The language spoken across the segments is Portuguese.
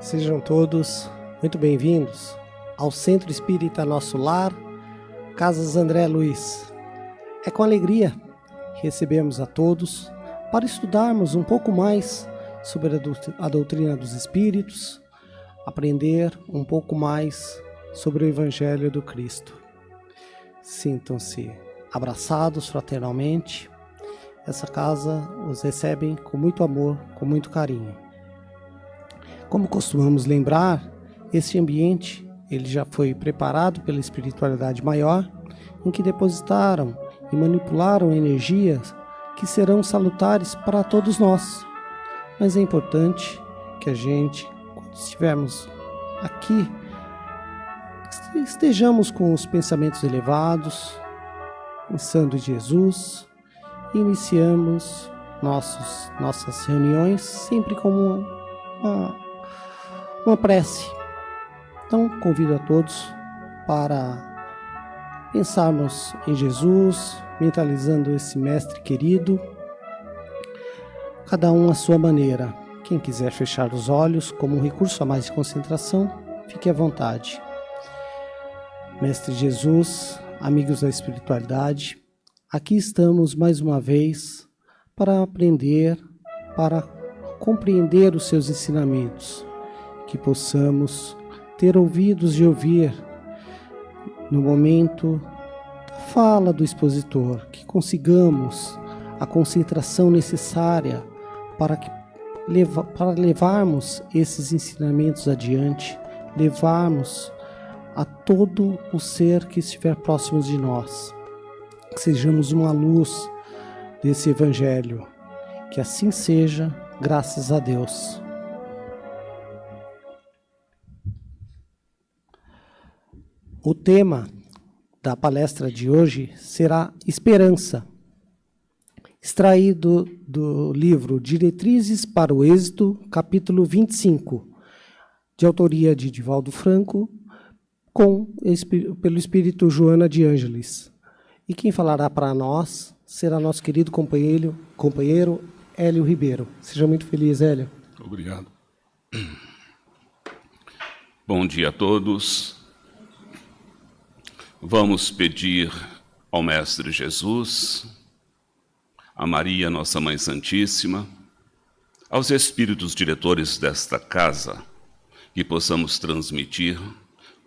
Sejam todos muito bem-vindos ao Centro Espírita Nosso Lar, Casas André Luiz. É com alegria que recebemos a todos para estudarmos um pouco mais sobre a doutrina dos Espíritos, aprender um pouco mais sobre o Evangelho do Cristo. Sintam-se abraçados fraternalmente. Essa casa os recebe com muito amor, com muito carinho. Como costumamos lembrar, este ambiente ele já foi preparado pela espiritualidade maior, em que depositaram e manipularam energias que serão salutares para todos nós. Mas é importante que a gente, quando estivermos aqui, estejamos com os pensamentos elevados, pensando em Jesus, e iniciamos nossas reuniões sempre como uma prece. Então, convido a todos para pensarmos em Jesus, mentalizando esse mestre querido, cada um à sua maneira. Quem quiser fechar os olhos como um recurso a mais de concentração, fique à vontade. Mestre Jesus, amigos da espiritualidade, aqui estamos mais uma vez para aprender, para compreender os seus ensinamentos, que possamos ter ouvidos de ouvir no momento da fala do expositor, que consigamos a concentração necessária para levarmos esses ensinamentos adiante, levarmos a todo o ser que estiver próximo de nós. Que sejamos uma luz desse Evangelho. Que assim seja, graças a Deus. O tema da palestra de hoje será Esperança, extraído do livro Diretrizes para o Êxito, capítulo 25, de autoria de Divaldo Franco, pelo Espírito Joana de Ângeles. E quem falará para nós será nosso querido companheiro Hélio Ribeiro. Seja muito feliz, Hélio. Obrigado. Bom dia a todos. Vamos pedir ao Mestre Jesus, a Maria, nossa Mãe Santíssima, aos espíritos diretores desta casa, que possamos transmitir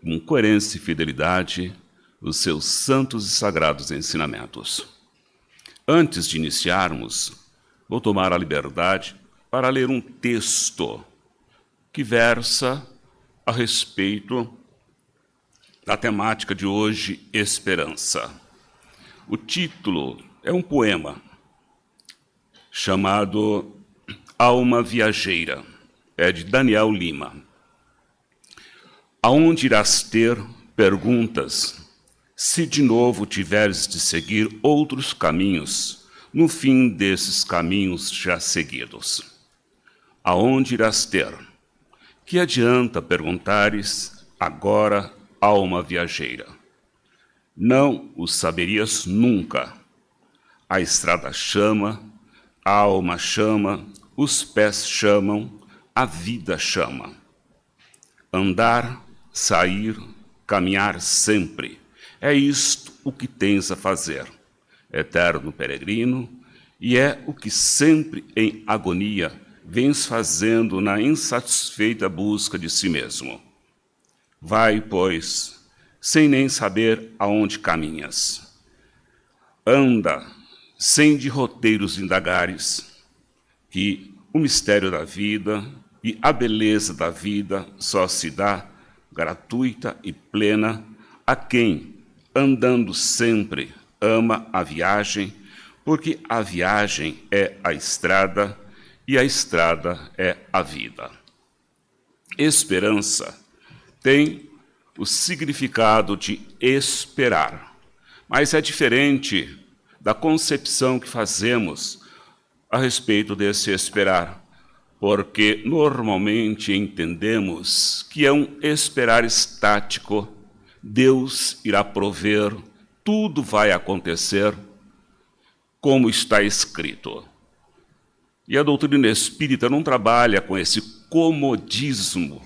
com coerência e fidelidade os seus santos e sagrados ensinamentos. Antes de iniciarmos, vou tomar a liberdade para ler um texto que versa a respeito da temática de hoje, Esperança. O título é um poema chamado Alma Viajeira, é de Daniel Lima. Aonde irás ter perguntas, se de novo tiveres de seguir outros caminhos, no fim desses caminhos já seguidos? Aonde irás ter? Que adianta perguntares agora, alma viajeira? Não o saberias nunca. A estrada chama, a alma chama, os pés chamam, a vida chama. Andar, sair, caminhar sempre, é isto o que tens a fazer, eterno peregrino, e é o que sempre em agonia vens fazendo na insatisfeita busca de si mesmo. Vai, pois, sem nem saber aonde caminhas. Anda, sem de roteiros indagares, que o mistério da vida e a beleza da vida só se dá gratuita e plena a quem, andando sempre, ama a viagem, porque a viagem é a estrada e a estrada é a vida. Esperança tem o significado de esperar, mas é diferente da concepção que fazemos a respeito desse esperar, porque normalmente entendemos que é um esperar estático. Deus irá prover, tudo vai acontecer como está escrito. E a doutrina espírita não trabalha com esse comodismo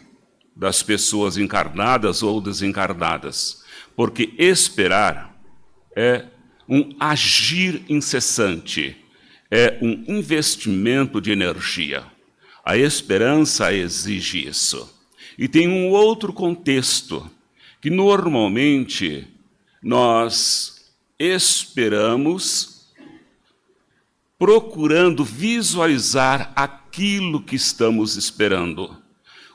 das pessoas encarnadas ou desencarnadas, porque esperar é um agir incessante, é um investimento de energia. A esperança exige isso. E tem um outro contexto, que normalmente nós esperamos procurando visualizar aquilo que estamos esperando.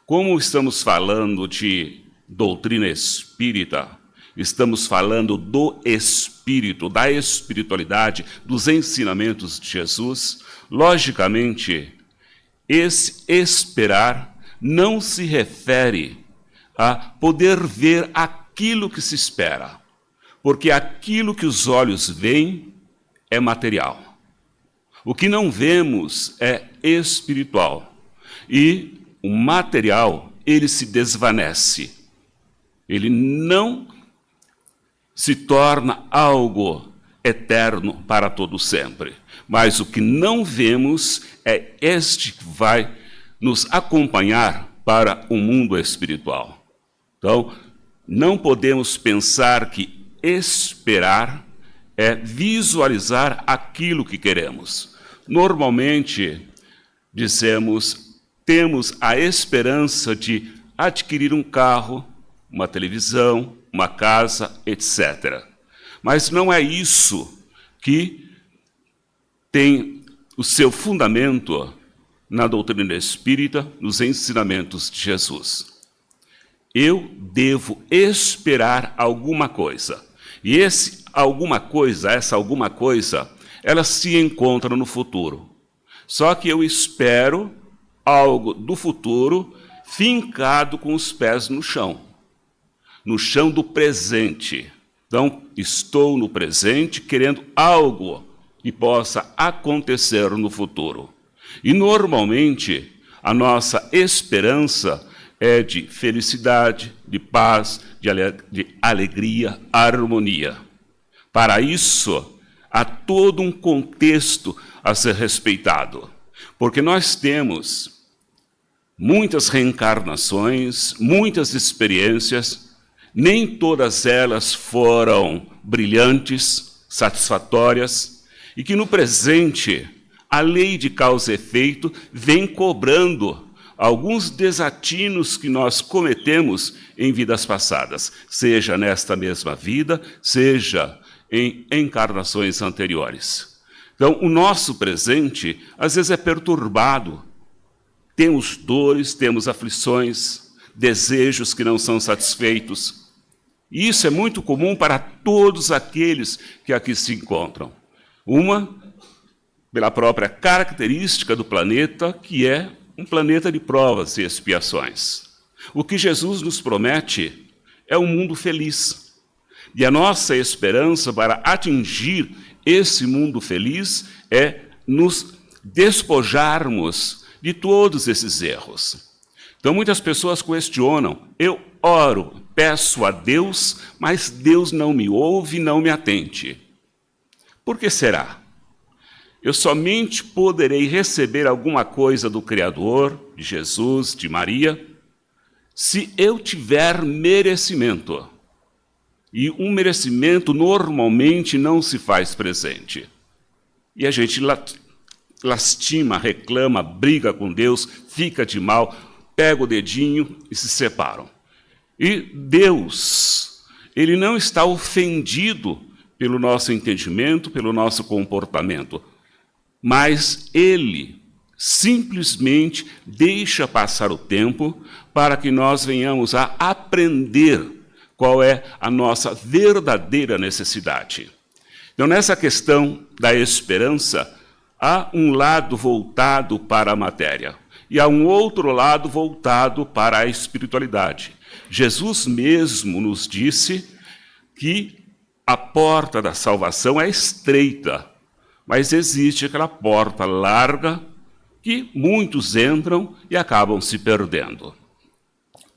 Como estamos falando de doutrina espírita, estamos falando do espírito, da espiritualidade, dos ensinamentos de Jesus, logicamente, esse esperar não se refere a poder ver aquilo que se espera, porque aquilo que os olhos veem é material. O que não vemos é espiritual. E o material, ele se desvanece. Ele não se torna algo eterno para todo sempre. Mas o que não vemos é este que vai nos acompanhar para o mundo espiritual. Então, não podemos pensar que esperar é visualizar aquilo que queremos. Normalmente, temos a esperança de adquirir um carro, uma televisão, uma casa, etc. Mas não é isso que tem o seu fundamento na doutrina espírita, nos ensinamentos de Jesus. Eu devo esperar alguma coisa. E essa alguma coisa, ela se encontra no futuro. Só que eu espero algo do futuro fincado com os pés no chão do presente. Então, estou no presente querendo algo que possa acontecer no futuro. E, normalmente, a nossa esperança é de felicidade, de paz, de alegria, harmonia. Para isso, há todo um contexto a ser respeitado, porque nós temos muitas reencarnações, muitas experiências, nem todas elas foram brilhantes, satisfatórias, e que no presente a lei de causa e efeito vem cobrando alguns desatinos que nós cometemos em vidas passadas, seja nesta mesma vida, seja em encarnações anteriores. Então, o nosso presente, às vezes, é perturbado. Temos dores, temos aflições, desejos que não são satisfeitos. E isso é muito comum para todos aqueles que aqui se encontram. Uma, pela própria característica do planeta, que é um planeta de provas e expiações. O que Jesus nos promete é um mundo feliz. E a nossa esperança para atingir esse mundo feliz é nos despojarmos de todos esses erros. Então, muitas pessoas questionam: eu oro, peço a Deus, mas Deus não me ouve, não me atende. Por que será? Eu somente poderei receber alguma coisa do Criador, de Jesus, de Maria, se eu tiver merecimento. E um merecimento normalmente não se faz presente. E a gente lastima, reclama, briga com Deus, fica de mal, pega o dedinho e se separam. E Deus, Ele não está ofendido pelo nosso entendimento, pelo nosso comportamento, mas Ele simplesmente deixa passar o tempo para que nós venhamos a aprender qual é a nossa verdadeira necessidade. Então, nessa questão da esperança, há um lado voltado para a matéria e há um outro lado voltado para a espiritualidade. Jesus mesmo nos disse que a porta da salvação é estreita, mas existe aquela porta larga que muitos entram e acabam se perdendo.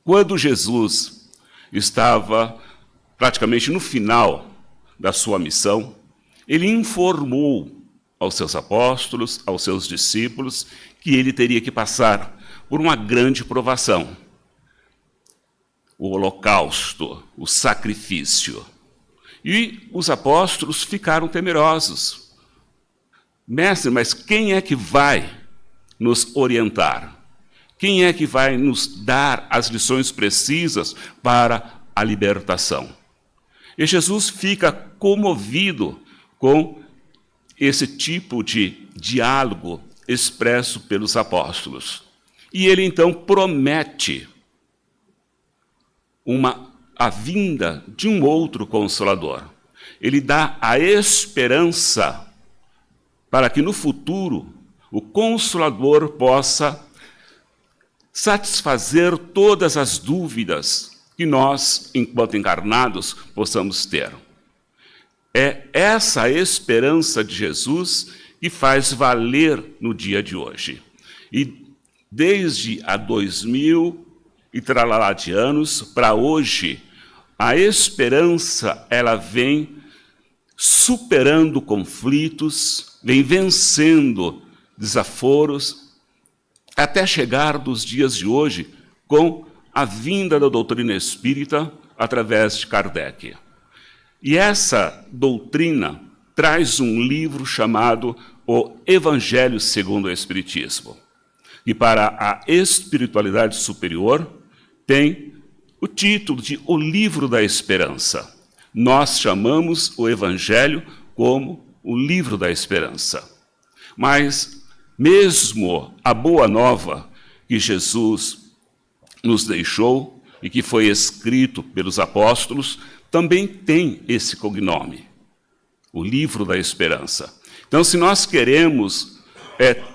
Quando Jesus estava praticamente no final da sua missão, ele informou aos seus apóstolos, aos seus discípulos, que ele teria que passar por uma grande provação. O holocausto, o sacrifício. E os apóstolos ficaram temerosos. Mestre, mas quem é que vai nos orientar? Quem é que vai nos dar as lições precisas para a libertação? E Jesus fica comovido com esse tipo de diálogo expresso pelos apóstolos. E ele então promete a vinda de um outro Consolador. Ele dá a esperança para que no futuro o Consolador possa satisfazer todas as dúvidas que nós, enquanto encarnados, possamos ter. É essa esperança de Jesus que faz valer no dia de hoje. E desde há 2000 e tralalá de anos para hoje, a esperança ela vem superando conflitos, vem vencendo desaforos, até chegar dos dias de hoje com a vinda da doutrina espírita através de Kardec. E essa doutrina traz um livro chamado O Evangelho segundo o Espiritismo. E para a espiritualidade superior tem o título de O Livro da Esperança. Nós chamamos o Evangelho como o Livro da Esperança. Mas mesmo a boa nova que Jesus nos deixou e que foi escrito pelos apóstolos, também tem esse cognome, o Livro da Esperança. Então, se nós queremos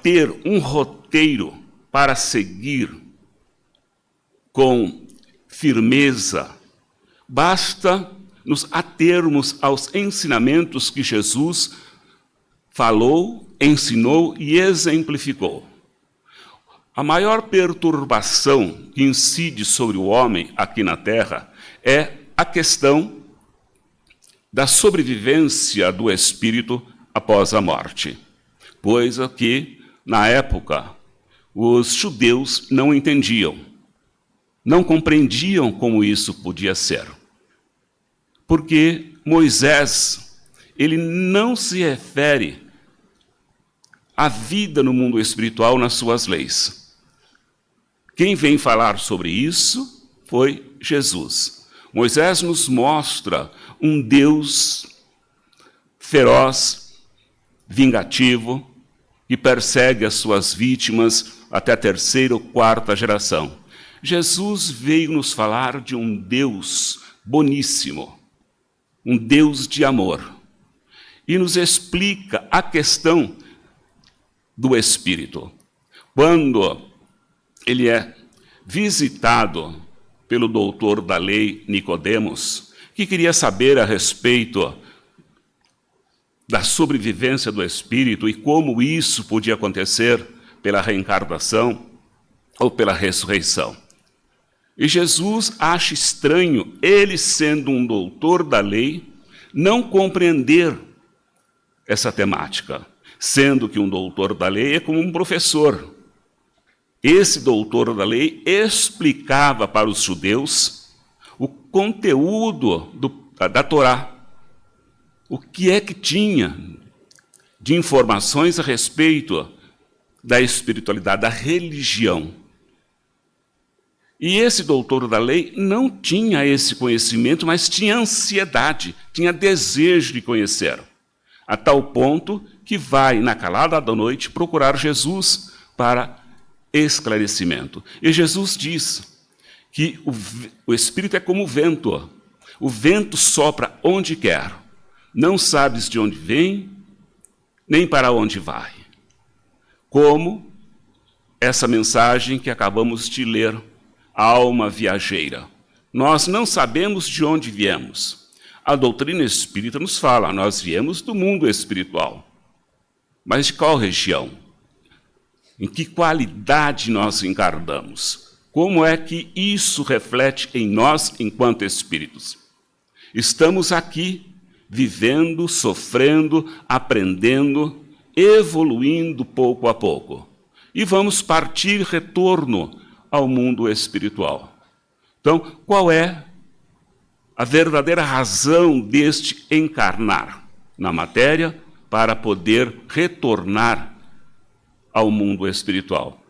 ter um roteiro para seguir com firmeza, basta nos atermos aos ensinamentos que Jesus falou, ensinou e exemplificou. A maior perturbação que incide sobre o homem aqui na Terra é a questão da sobrevivência do espírito após a morte. Coisa que, na época, os judeus não entendiam, não compreendiam como isso podia ser. Porque Moisés, ele não se refere à vida no mundo espiritual nas suas leis. Quem vem falar sobre isso foi Jesus. Moisés nos mostra um Deus feroz, vingativo, que persegue as suas vítimas até a 3ª ou 4ª geração. Jesus veio nos falar de um Deus boníssimo, um Deus de amor, e nos explica a questão do Espírito. Quando ele é visitado pelo doutor da lei Nicodemos, que queria saber a respeito da sobrevivência do Espírito e como isso podia acontecer pela reencarnação ou pela ressurreição. E Jesus acha estranho, ele sendo um doutor da lei, não compreender essa temática, sendo que um doutor da lei é como um professor. Esse doutor da lei explicava para os judeus o conteúdo da Torá, o que é que tinha de informações a respeito da espiritualidade, da religião. E esse doutor da lei não tinha esse conhecimento, mas tinha ansiedade, tinha desejo de conhecer, a tal ponto que vai, na calada da noite, procurar Jesus para esclarecimento. E Jesus diz que o Espírito é como o vento sopra onde quer, não sabes de onde vem, nem para onde vai. Como essa mensagem que acabamos de ler, a alma viajeira. Nós não sabemos de onde viemos. A doutrina espírita nos fala, nós viemos do mundo espiritual. Mas de qual região? Em que qualidade nós encarnamos? Como é que isso reflete em nós enquanto espíritos? Estamos aqui vivendo, sofrendo, aprendendo evoluindo pouco a pouco. E vamos partir retorno ao mundo espiritual. Então, qual é a verdadeira razão deste encarnar na matéria para poder retornar ao mundo espiritual?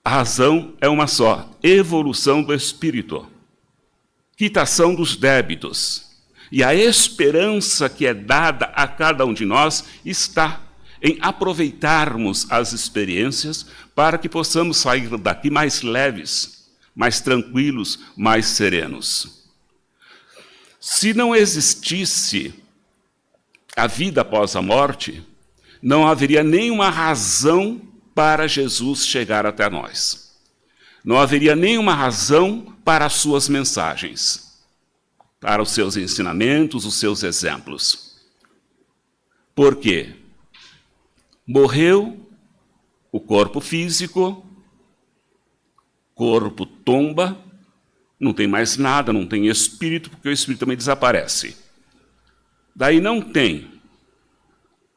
A razão é uma só: evolução do espírito, quitação dos débitos. E a esperança que é dada a cada um de nós está em aproveitarmos as experiências para que possamos sair daqui mais leves, mais tranquilos, mais serenos. Se não existisse a vida após a morte, não haveria nenhuma razão para Jesus chegar até nós. Não haveria nenhuma razão para as suas mensagens, para os seus ensinamentos, os seus exemplos. Por quê? Morreu o corpo físico, corpo tomba, não tem mais nada, não tem espírito, porque o espírito também desaparece. Daí não tem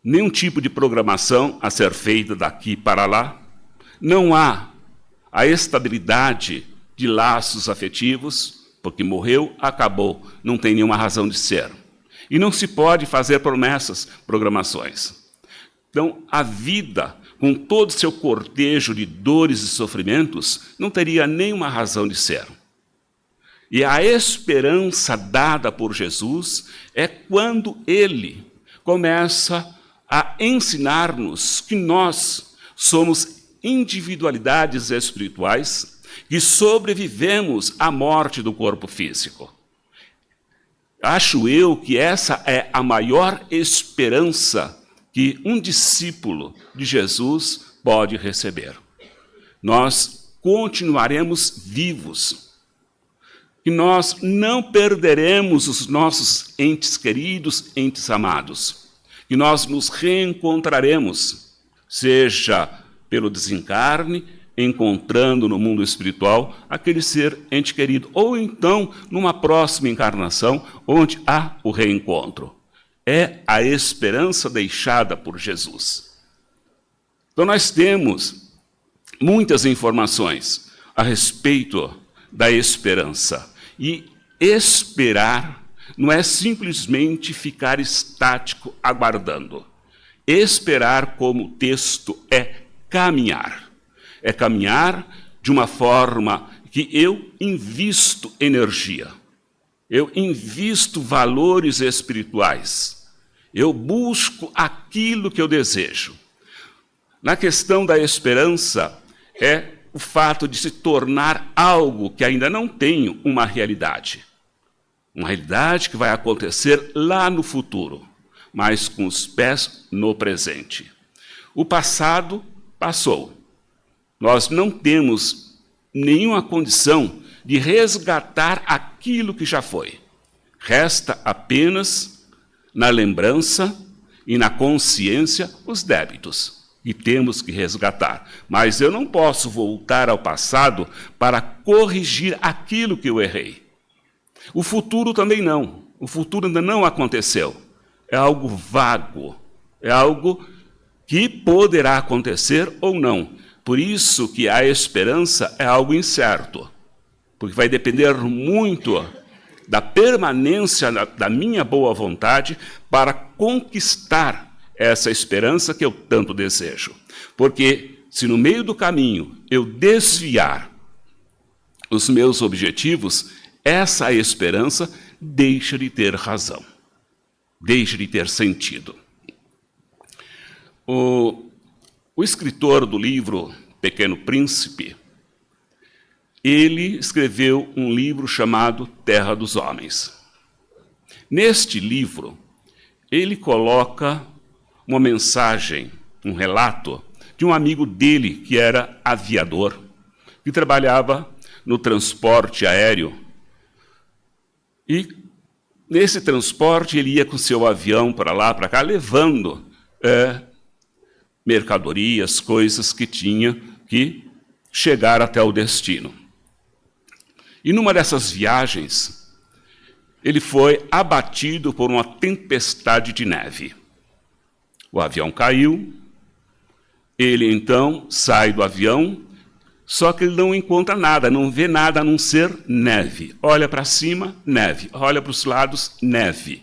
nenhum tipo de programação a ser feita daqui para lá, não há a estabilidade de laços afetivos, porque morreu, acabou, não tem nenhuma razão de ser. E não se pode fazer promessas, programações. Então, a vida, com todo o seu cortejo de dores e sofrimentos, não teria nenhuma razão de ser. E a esperança dada por Jesus é quando ele começa a ensinar-nos que nós somos individualidades espirituais que sobrevivemos à morte do corpo físico. Acho eu que essa é a maior esperança que um discípulo de Jesus pode receber. Nós continuaremos vivos, que nós não perderemos os nossos entes queridos, entes amados, que nós nos reencontraremos, seja pelo desencarne, encontrando no mundo espiritual aquele ser ente querido, ou então numa próxima encarnação, onde há o reencontro. É a esperança deixada por Jesus. Então nós temos muitas informações a respeito da esperança. E esperar não é simplesmente ficar estático aguardando. Esperar, como o texto, é caminhar. É caminhar de uma forma que eu invisto energia. Eu invisto valores espirituais. Eu busco aquilo que eu desejo. Na questão da esperança, é o fato de se tornar algo que ainda não tem uma realidade. Uma realidade que vai acontecer lá no futuro, mas com os pés no presente. O passado passou. Nós não temos nenhuma condição de resgatar aquilo que já foi. Resta apenas, na lembrança e na consciência, os débitos. E temos que resgatar. Mas eu não posso voltar ao passado para corrigir aquilo que eu errei. O futuro também não. O futuro ainda não aconteceu. É algo vago. É algo que poderá acontecer ou não. Por isso que a esperança é algo incerto. Porque vai depender muito da permanência da minha boa vontade para conquistar essa esperança que eu tanto desejo. Porque se no meio do caminho eu desviar os meus objetivos, essa esperança deixa de ter razão, deixa de ter sentido. O escritor do livro Pequeno Príncipe, ele escreveu um livro chamado Terra dos Homens. Neste livro, ele coloca uma mensagem, um relato de um amigo dele que era aviador, que trabalhava no transporte aéreo. E nesse transporte ele ia com seu avião para lá, para cá, levando mercadorias, coisas que tinha que chegar até o destino. E numa dessas viagens, ele foi abatido por uma tempestade de neve. O avião caiu, Ele então sai do avião, só que ele não encontra nada, não vê nada a não ser neve. Olha para cima, neve. Olha para os lados, neve.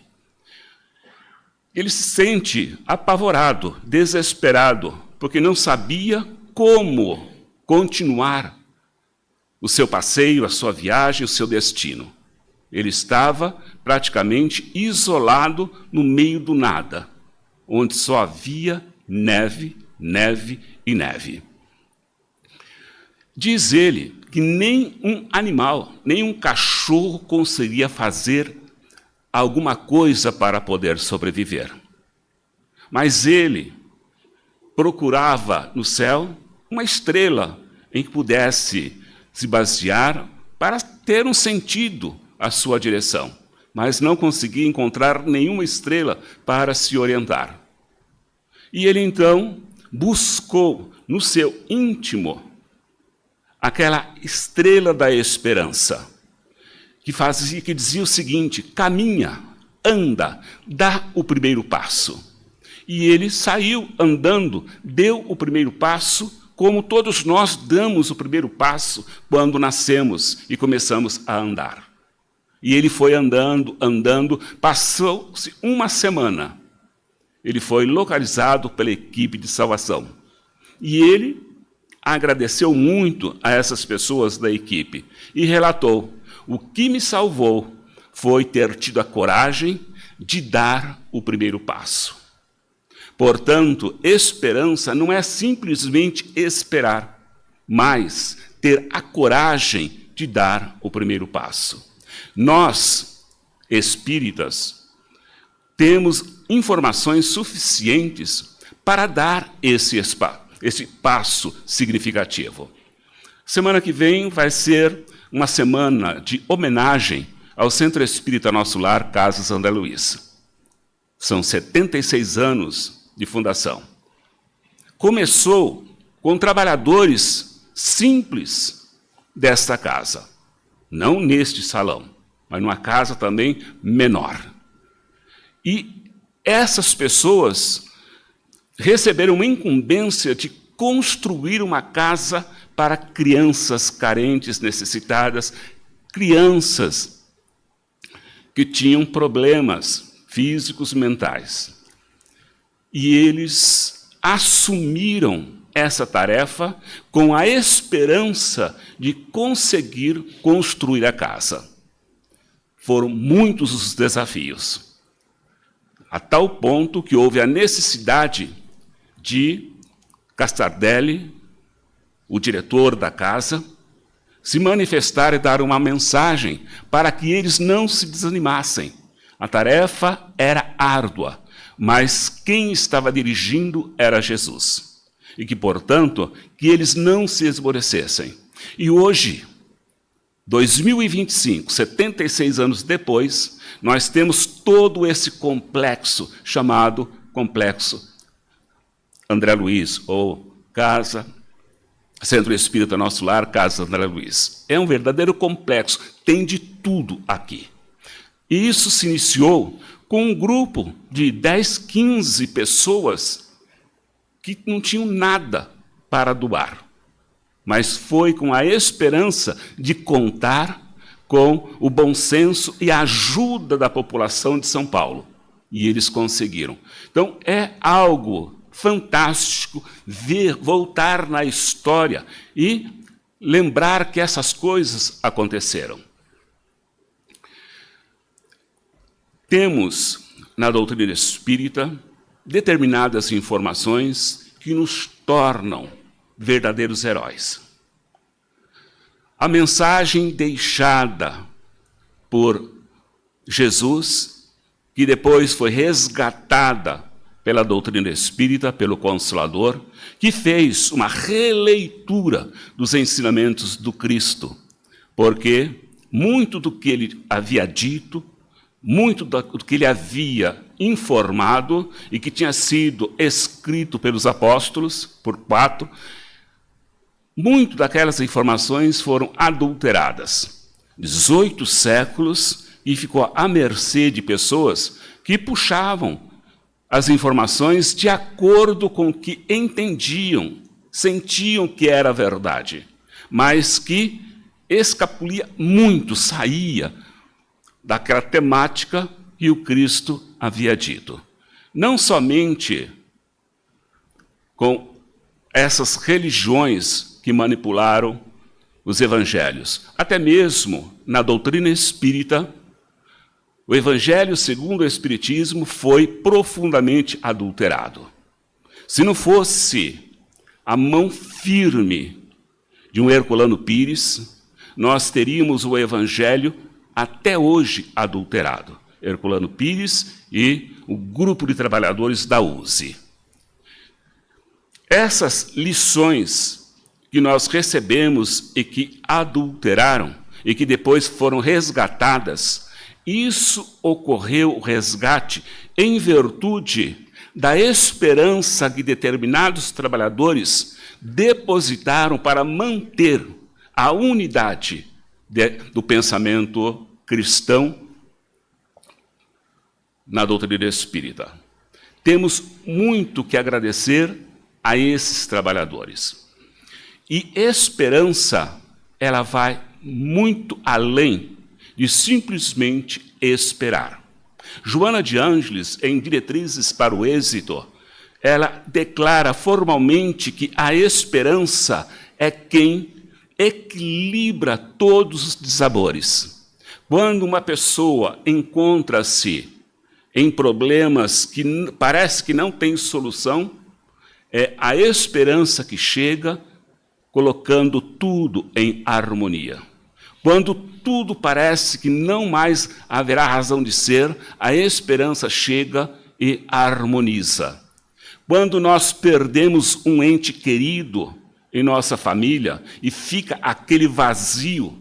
Ele se sente apavorado, desesperado, porque não sabia como continuar o seu passeio, a sua viagem, o seu destino. Ele estava praticamente isolado no meio do nada, onde só havia neve, neve e neve. Diz ele que nem um animal, nem um cachorro conseguiria fazer alguma coisa para poder sobreviver. Mas ele procurava no céu uma estrela em que pudesse se basear para ter um sentido à sua direção, mas não conseguia encontrar nenhuma estrela para se orientar. E ele então buscou no seu íntimo aquela estrela da esperança, que dizia o seguinte: caminha, anda, dá o primeiro passo. E ele saiu andando, deu o primeiro passo, como todos nós damos o primeiro passo quando nascemos e começamos a andar. E ele foi andando, andando, passou-se uma semana. Ele foi localizado pela equipe de salvação. E ele agradeceu muito a essas pessoas da equipe e relatou: o que me salvou foi ter tido a coragem de dar o primeiro passo. Portanto, esperança não é simplesmente esperar, mas ter a coragem de dar o primeiro passo. Nós, espíritas, temos informações suficientes para dar esse passo significativo. Semana que vem vai ser uma semana de homenagem ao Centro Espírita Nosso Lar, Casas André Luiz. São 76 anos de fundação. Começou com trabalhadores simples desta casa, não neste salão, mas numa casa também menor. E essas pessoas receberam uma incumbência de construir uma casa para crianças carentes, necessitadas, crianças que tinham problemas físicos e mentais. E eles assumiram essa tarefa com a esperança de conseguir construir a casa. Foram muitos os desafios, a tal ponto que houve a necessidade de Castardelli, o diretor da casa, se manifestar e dar uma mensagem para que eles não se desanimassem. A tarefa era árdua, mas quem estava dirigindo era Jesus. E que, portanto, que eles não se esmorecessem. E hoje, 2025, 76 anos depois, nós temos todo esse complexo chamado Complexo André Luiz, ou Centro Espírita Nosso Lar, Casa André Luiz. É um verdadeiro complexo, tem de tudo aqui. E isso se iniciou com um grupo de 10, 15 pessoas que não tinham nada para doar, mas foi com a esperança de contar com o bom senso e a ajuda da população de São Paulo. E eles conseguiram. Então, é algo fantástico voltar na história e lembrar que essas coisas aconteceram. Temos, na doutrina espírita, determinadas informações que nos tornam verdadeiros heróis. A mensagem deixada por Jesus, que depois foi resgatada pela doutrina espírita, pelo Consolador, que fez uma releitura dos ensinamentos do Cristo, porque muito do que ele havia dito, muito do que ele havia informado e que tinha sido escrito pelos apóstolos, por 4, muito daquelas informações foram adulteradas. 18 séculos e ficou à mercê de pessoas que puxavam as informações de acordo com o que entendiam, sentiam que era verdade, mas que escapulia muito, saía daquela temática que o Cristo havia dito. Não somente com essas religiões que manipularam os evangelhos, até mesmo na doutrina espírita, o evangelho segundo o espiritismo foi profundamente adulterado. Se não fosse a mão firme de um Herculano Pires, nós teríamos o evangelho até hoje adulterado. Herculano Pires e o grupo de trabalhadores da USE. Essas lições que nós recebemos e que adulteraram e que depois foram resgatadas, isso ocorreu, o resgate, em virtude da esperança que determinados trabalhadores depositaram para manter a unidade do pensamento cristão na doutrina espírita. Temos muito que agradecer a esses trabalhadores. E esperança, ela vai muito além de simplesmente esperar. Joana de Ângeles, em Diretrizes para o Êxito, ela declara formalmente que a esperança é quem equilibra todos os dissabores. Quando uma pessoa encontra-se em problemas que parece que não tem solução, é a esperança que chega colocando tudo em harmonia. Quando tudo parece que não mais haverá razão de ser, a esperança chega e harmoniza. Quando nós perdemos um ente querido em nossa família e fica aquele vazio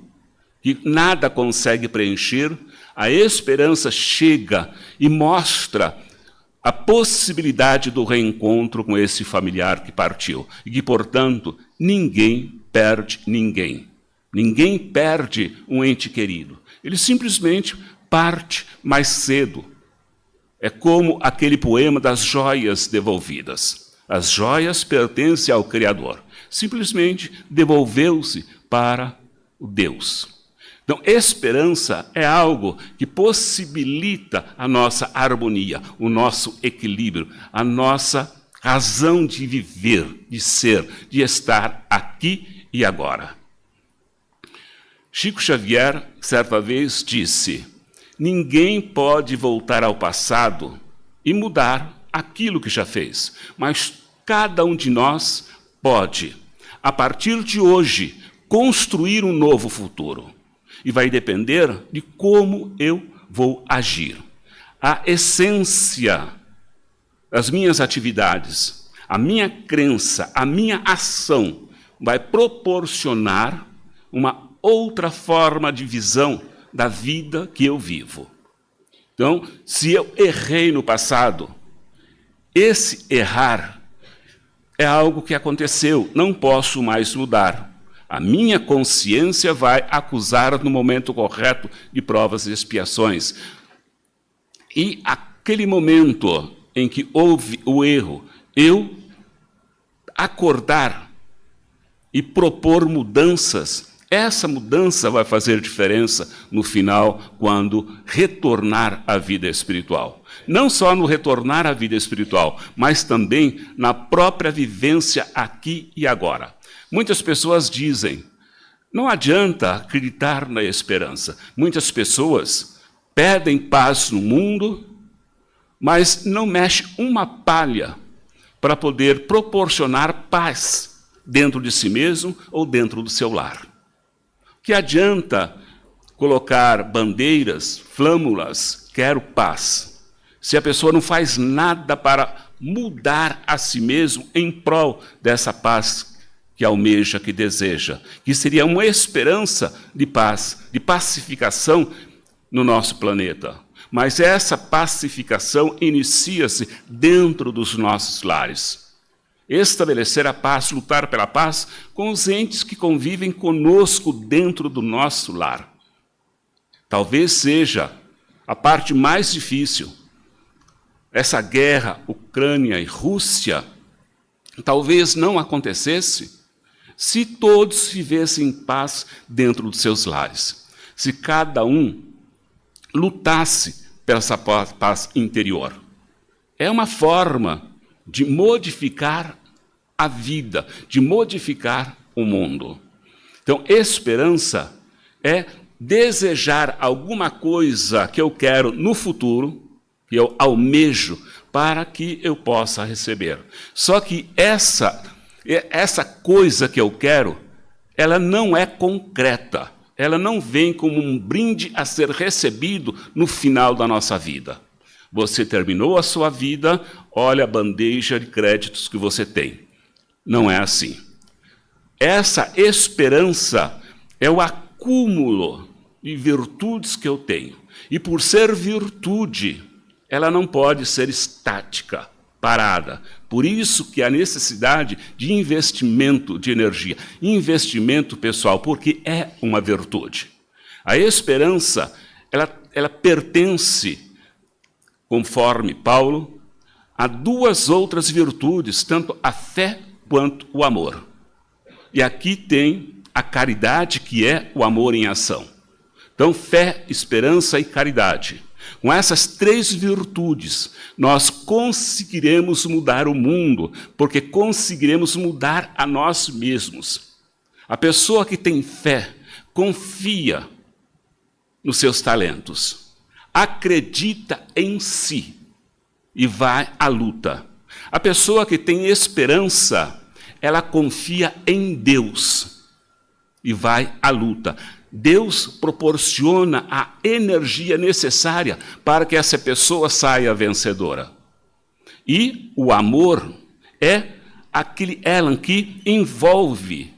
que nada consegue preencher, a esperança chega e mostra a possibilidade do reencontro com esse familiar que partiu. E que, portanto, ninguém perde ninguém. Ninguém perde um ente querido. Ele simplesmente parte mais cedo. É como aquele poema das joias devolvidas. As joias pertencem ao Criador. Simplesmente devolveu-se para o Deus. Então, esperança é algo que possibilita a nossa harmonia, o nosso equilíbrio, a nossa razão de viver, de ser, de estar aqui e agora. Chico Xavier, certa vez, disse: ninguém pode voltar ao passado e mudar aquilo que já fez, mas cada um de nós pode, a partir de hoje, construir um novo futuro. E vai depender de como eu vou agir. A essência das minhas atividades, a minha crença, a minha ação vai proporcionar uma outra forma de visão da vida que eu vivo. Então, se eu errei no passado, esse errar é algo que aconteceu, não posso mais mudar. A minha consciência vai acusar no momento correto de provas e expiações. E aquele momento em que houve o erro, eu acordar e propor mudanças, essa mudança vai fazer diferença no final, quando retornar à vida espiritual. Não só no retornar à vida espiritual, mas também na própria vivência aqui e agora. Muitas pessoas dizem, não adianta acreditar na esperança. Muitas pessoas pedem paz no mundo, mas não mexem uma palha para poder proporcionar paz dentro de si mesmo ou dentro do seu lar. Que adianta colocar bandeiras, flâmulas, quero paz, se a pessoa não faz nada para mudar a si mesmo em prol dessa paz que almeja, que deseja, que seria uma esperança de paz, de pacificação no nosso planeta. Mas essa pacificação inicia-se dentro dos nossos lares. Estabelecer a paz, lutar pela paz com os entes que convivem conosco dentro do nosso lar. Talvez seja a parte mais difícil. essa guerra Ucrânia e Rússia talvez não acontecesse se todos vivessem em paz dentro dos seus lares, se cada um lutasse pela essa paz interior. É uma forma de modificar a vida, de modificar o mundo. Então, esperança é desejar alguma coisa que eu quero no futuro, que eu almejo, para que eu possa receber. Só que essa coisa que eu quero, ela não é concreta. Ela não vem como um brinde a ser recebido no final da nossa vida. Você terminou a sua vida, olha a bandeja de créditos que você tem. Não é assim. Essa esperança é o acúmulo de virtudes que eu tenho. E por ser virtude, ela não pode ser estática, parada. Por isso que há necessidade de investimento de energia, investimento pessoal, porque é uma virtude. A esperança, ela pertence, conforme Paulo, a duas outras virtudes, tanto a fé quanto o amor. E aqui tem a caridade, que é o amor em ação. Então, fé, esperança e caridade. Com essas três virtudes, nós conseguiremos mudar o mundo, porque conseguiremos mudar a nós mesmos. A pessoa que tem fé, confia nos seus talentos, acredita em si e vai à luta. A pessoa que tem esperança, ela confia em Deus e vai à luta. Deus proporciona a energia necessária para que essa pessoa saia vencedora. E o amor é aquele elan que envolve,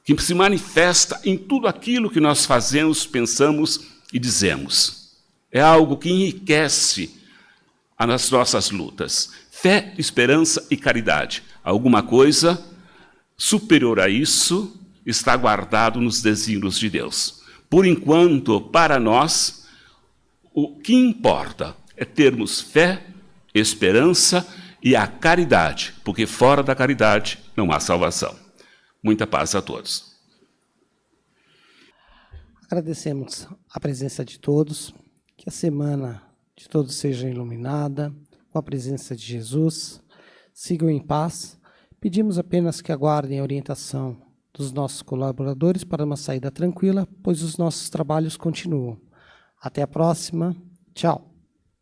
que se manifesta em tudo aquilo que nós fazemos, pensamos e dizemos. É algo que enriquece as nossas lutas. Fé, esperança e caridade. Alguma coisa superior a isso está guardado nos desígnios de Deus. Por enquanto, para nós, o que importa é termos fé, esperança e a caridade, porque fora da caridade não há salvação. Muita paz a todos. Agradecemos a presença de todos, que a semana de todos seja iluminada, com a presença de Jesus. Sigam em paz. Pedimos apenas que aguardem a orientação dos nossos colaboradores para uma saída tranquila, pois os nossos trabalhos continuam. Até a próxima. Tchau.